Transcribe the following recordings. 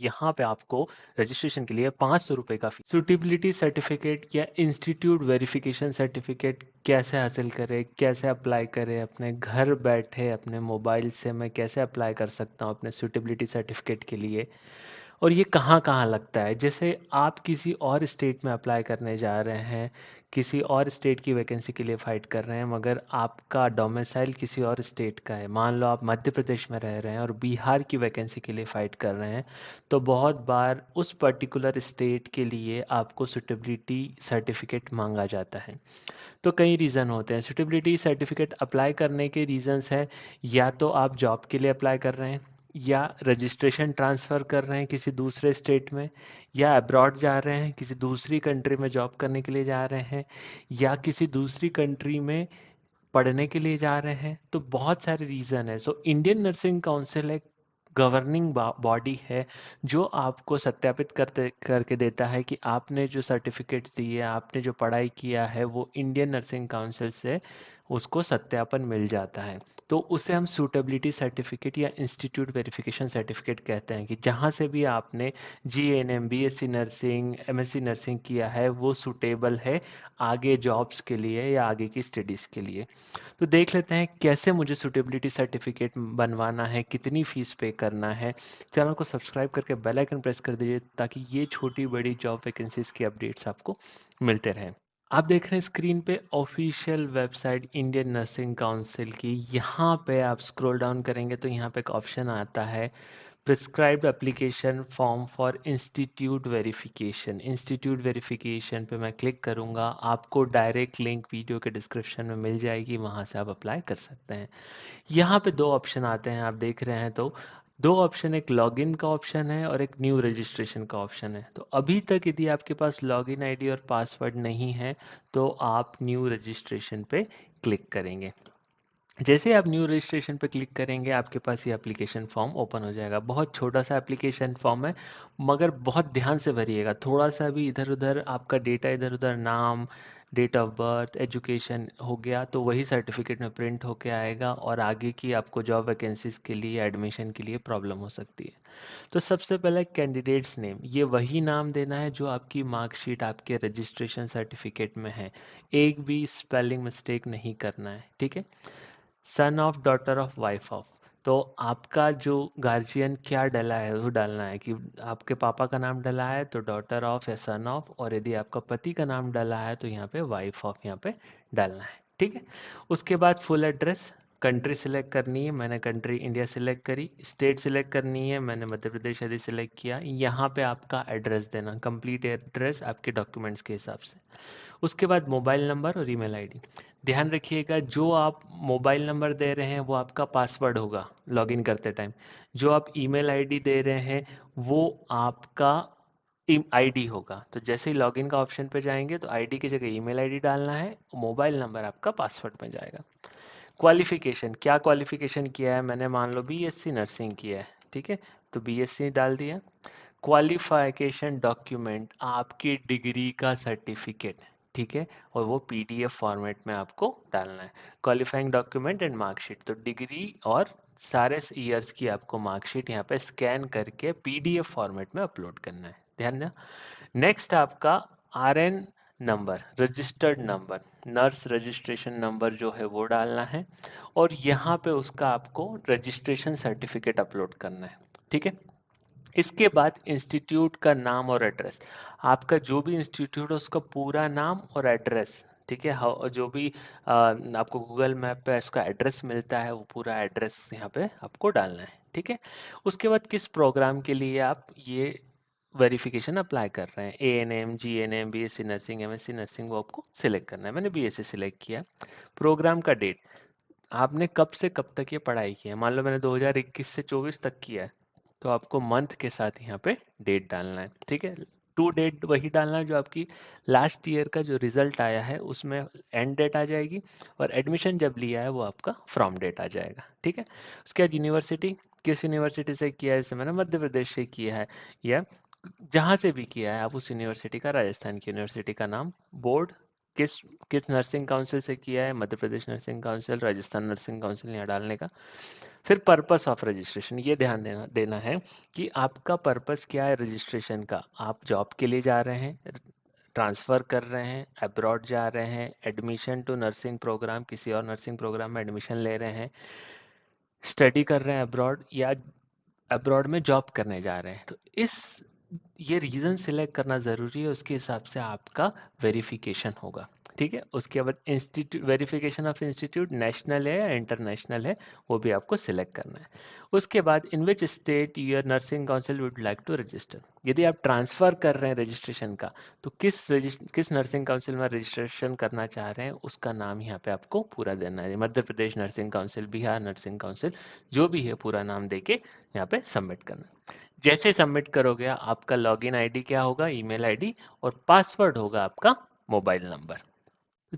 यहाँ पे आपको रजिस्ट्रेशन के लिए 500 रुपये का फी। सुटेबिलिटी सर्टिफिकेट या इंस्टीट्यूट वेरिफिकेशन सर्टिफिकेट कैसे हासिल करें, कैसे अप्लाई करें, अपने घर बैठे अपने मोबाइल से मैं कैसे अप्लाई कर सकता हूँ अपने सुटेबिलिटी सर्टिफिकेट के लिए, और ये कहाँ कहाँ लगता है। जैसे आप किसी और स्टेट में अप्लाई करने जा रहे हैं, किसी और स्टेट की वैकेंसी के लिए फाइट कर रहे हैं, मगर आपका डोमिसाइल किसी और स्टेट का है, मान लो आप मध्य प्रदेश में रह रहे हैं और बिहार की वैकेंसी के लिए फाइट कर रहे हैं, तो बहुत बार उस पर्टिकुलर स्टेट के लिए आपको सुटेबिलिटी सर्टिफिकेट मांगा जाता है। तो कई रीज़न होते हैं सुटेबिलिटी सर्टिफिकेट अप्लाई करने के रीजंस है, या तो आप जॉब के लिए अप्लाई कर रहे हैं, या रजिस्ट्रेशन ट्रांसफ़र कर रहे हैं किसी दूसरे स्टेट में, या अब्रॉड जा रहे हैं किसी दूसरी कंट्री में जॉब करने के लिए जा रहे हैं, या किसी दूसरी कंट्री में पढ़ने के लिए जा रहे हैं। तो बहुत सारे रीज़न है। सो इंडियन नर्सिंग काउंसिल एक गवर्निंग बॉडी है जो आपको सत्यापित करते करके देता है कि आपने जो सर्टिफिकेट दिए, आपने जो पढ़ाई किया है, वो इंडियन नर्सिंग काउंसिल से उसको सत्यापन मिल जाता है। तो उसे हम सूटेबिलिटी सर्टिफिकेट या इंस्टीट्यूट वेरिफिकेशन सर्टिफिकेट कहते हैं कि जहाँ से भी आपने GNM, BSc nursing, MSc nursing किया है, वो सूटेबल है आगे जॉब्स के लिए या आगे की स्टडीज़ के लिए। तो देख लेते हैं कैसे मुझे सूटेबिलिटी सर्टिफिकेट बनवाना है, कितनी फ़ीस पे करना है। चैनल को सब्सक्राइब करके बेल आइकन प्रेस कर दीजिए ताकि ये छोटी बड़ी जॉब वैकेंसीज़ की अपडेट्स आपको मिलते रहें। आप देख रहे हैं स्क्रीन पे official website Indian nursing council की। यहाँ पे आप स्क्रॉल डाउन करेंगे तो यहाँ पे एक ऑप्शन आता है prescribed application form for institute verification. Institute verification पे मैं क्लिक करूँगा, आपको डायरेक्ट लिंक वीडियो के डिस्क्रिप्शन में मिल जाएगी, वहाँ से आप अप्लाई कर सकते हैं। यहाँ पे दो ऑप्शन आते हैं, आप देख रहे हैं तो दो ऑप्शन, एक लॉगिन का ऑप्शन है और एक न्यू रजिस्ट्रेशन का ऑप्शन है। तो अभी तक यदि आपके पास लॉगिन आईडी और पासवर्ड नहीं है तो आप न्यू रजिस्ट्रेशन पे क्लिक करेंगे। जैसे आप न्यू रजिस्ट्रेशन पे क्लिक करेंगे आपके पास ये एप्लीकेशन फॉर्म ओपन हो जाएगा। बहुत छोटा सा एप्लीकेशन फॉर्म है, मगर बहुत ध्यान से भरिएगा। थोड़ा सा भी इधर उधर आपका डेटा इधर उधर, नाम, डेट ऑफ बर्थ, एजुकेशन हो गया तो वही सर्टिफिकेट में प्रिंट होके आएगा और आगे की आपको जॉब वैकेंसीज के लिए, एडमिशन के लिए प्रॉब्लम हो सकती है। तो सबसे पहले कैंडिडेट्स नेम, ये वही नाम देना है जो आपकी मार्कशीट, आपके रजिस्ट्रेशन सर्टिफिकेट में है। एक भी स्पेलिंग मिस्टेक नहीं करना है, ठीक है। Son of, daughter of, wife of, तो आपका जो गार्जियन क्या डला है वो डालना है कि आपके पापा का नाम डला है तो डॉटर ऑफ या सन ऑफ, और यदि आपका पति का नाम डला है तो यहाँ पे वाइफ ऑफ यहाँ पे डालना है, ठीक है। उसके बाद फुल एड्रेस, कंट्री सिलेक्ट करनी है, मैंने कंट्री इंडिया सिलेक्ट करी। स्टेट सिलेक्ट करनी है, मैंने मध्य प्रदेश यदि सिलेक्ट किया। यहाँ पे आपका एड्रेस देना, कंप्लीट एड्रेस आपके डॉक्यूमेंट्स के हिसाब से। उसके बाद मोबाइल नंबर और ईमेल आईडी। ध्यान रखिएगा जो आप मोबाइल नंबर दे रहे हैं वो आपका पासवर्ड होगा लॉगिन करते टाइम। जो आप ईमेल आईडी दे रहे हैं वो आपका आईडी होगा। तो जैसे ही लॉगिन का ऑप्शन पे जाएंगे तो आईडी की जगह ईमेल आईडी डालना है, मोबाइल नंबर आपका पासवर्ड में जाएगा। क्वालिफिकेशन, क्या क्वालिफिकेशन किया है, मैंने मान लो बीएससी नर्सिंग किया है, ठीक है, तो बीएससी डाल दिया। क्वालिफिकेशन डॉक्यूमेंट, आपकी डिग्री का सर्टिफिकेट, ठीक है, और वो पीडीएफ फॉर्मेट में आपको डालना है। क्वालिफाइंग डॉक्यूमेंट एंड मार्कशीट, तो डिग्री और सारे ईयर्स की आपको मार्कशीट यहाँ पे स्कैन करके पीडीएफ फॉर्मेट में अपलोड करना है, ध्यान देना। नेक्स्ट आपका RN number, registered number, nurse registration number जो है वो डालना है, और यहाँ पे उसका आपको रजिस्ट्रेशन सर्टिफिकेट अपलोड करना है, ठीक है। इसके बाद इंस्टीट्यूट का नाम और एड्रेस, आपका जो भी इंस्टीट्यूट है उसका पूरा नाम और एड्रेस, ठीक है। जो भी आपको गूगल मैप पे इसका एड्रेस मिलता है वो पूरा एड्रेस यहाँ पे आपको डालना है, ठीक है। उसके बाद किस प्रोग्राम के लिए आप ये वेरिफिकेशन अप्लाई कर रहे हैं, ANM, GNM, BSc nursing, MSc nursing, वो आपको सिलेक्ट करना है। मैंने बीएससी सिलेक्ट किया। प्रोग्राम का डेट, आपने कब से कब तक ये पढ़ाई की है, मान लो मैंने 2021 से 24 तक किया है तो आपको मंथ के साथ यहाँ पे डेट डालना है, ठीक है। टू डेट वही डालना है जो आपकी लास्ट ईयर का जो रिजल्ट आया है उसमें एंड डेट आ जाएगी, और एडमिशन जब लिया है वो आपका फ्रॉम डेट आ जाएगा, ठीक है। उसके बाद यूनिवर्सिटी, किस यूनिवर्सिटी से किया है, जैसे मैंने मध्य प्रदेश से किया है या जहाँ से भी किया है आप उस यूनिवर्सिटी का, राजस्थान की यूनिवर्सिटी का नाम, बोर्ड, किस किस नर्सिंग काउंसिल से किया है, Madhya Pradesh nursing council, Rajasthan nursing council, यहाँ डालने का। फिर पर्पस ऑफ रजिस्ट्रेशन, ये ध्यान देना देना है कि आपका पर्पस क्या है रजिस्ट्रेशन का। आप जॉब के लिए जा रहे हैं, ट्रांसफ़र कर रहे हैं, अब्रॉड जा रहे हैं, एडमिशन टू नर्सिंग प्रोग्राम, किसी और नर्सिंग प्रोग्राम में एडमिशन ले रहे हैं, स्टडी कर रहे हैं अब्रॉड, या अब्रॉड में जॉब करने जा रहे हैं। तो इस ये रीज़न सिलेक्ट करना ज़रूरी है, उसके हिसाब से आपका वेरिफिकेशन होगा। ठीक है, उसके बाद institute, verification of institute national है या इंटरनेशनल है, वो भी आपको सिलेक्ट करना है। उसके बाद in which state your nursing council would like to register, यदि आप ट्रांसफ़र कर रहे हैं रजिस्ट्रेशन का, तो किस नर्सिंग काउंसिल में रजिस्ट्रेशन करना चाह रहे हैं उसका नाम यहाँ पे आपको पूरा देना है। Madhya Pradesh nursing council, Bihar nursing council, जो भी है पूरा नाम दे के यहाँ पे सबमिट करना है। जैसे सबमिट करोगे आपका लॉगिन आईडी क्या होगा, ईमेल आईडी, और पासवर्ड होगा आपका मोबाइल नंबर।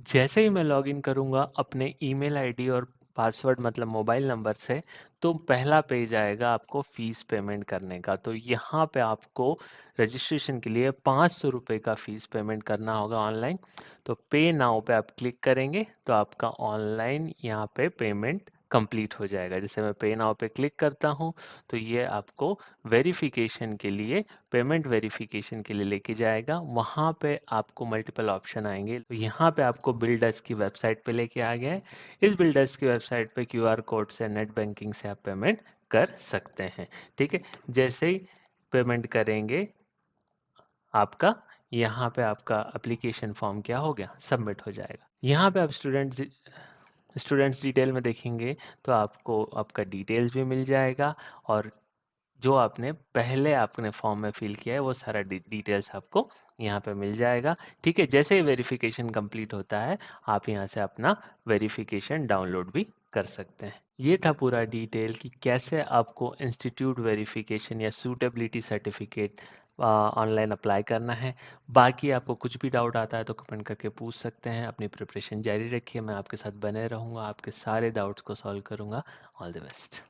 जैसे ही मैं लॉगिन करूंगा अपने ईमेल आईडी और पासवर्ड मतलब मोबाइल नंबर से, तो पहला पेज आएगा आपको फीस पेमेंट करने का। तो यहाँ पे आपको रजिस्ट्रेशन के लिए 500 रुपये का फीस पेमेंट करना होगा ऑनलाइन। तो पे नाउ पे आप क्लिक करेंगे तो आपका ऑनलाइन यहाँ पे पेमेंट कंप्लीट हो जाएगा। जैसे मैं पे नाउ पे क्लिक करता हूँ तो ये आपको वेरिफिकेशन के लिए, पेमेंट वेरिफिकेशन के लिए लेके जाएगा। वहाँ पे आपको मल्टीपल ऑप्शन आएंगे। तो यहाँ पे आपको बिल्डर्स की वेबसाइट पे लेके आ गया है। इस बिल्डर्स की वेबसाइट पे क्यूआर कोड से नेट बैंकिंग से आप पेमेंट कर सकते हैं। ठीक है, जैसे ही पेमेंट करेंगे आपका, यहाँ पे आपका एप्लीकेशन फॉर्म क्या हो गया, सबमिट हो जाएगा। यहाँ पे आप स्टूडेंट्स डिटेल में देखेंगे तो आपको आपका डिटेल्स भी मिल जाएगा, और जो आपने पहले आपने फॉर्म में फिल किया है वो सारा डिटेल्स आपको यहाँ पे मिल जाएगा। ठीक है, जैसे ही वेरिफिकेशन कंप्लीट होता है आप यहाँ से अपना वेरिफिकेशन डाउनलोड भी कर सकते हैं। ये था पूरा डिटेल कि कैसे आपको इंस्टीट्यूट वेरिफिकेशन या सूटेबिलिटी सर्टिफिकेट ऑनलाइन अप्लाई करना है। बाकी आपको कुछ भी डाउट आता है तो कमेंट करके पूछ सकते हैं। अपनी प्रिपरेशन जारी रखिए, मैं आपके साथ बने रहूँगा, आपके सारे डाउट्स को सॉल्व करूँगा। All the best.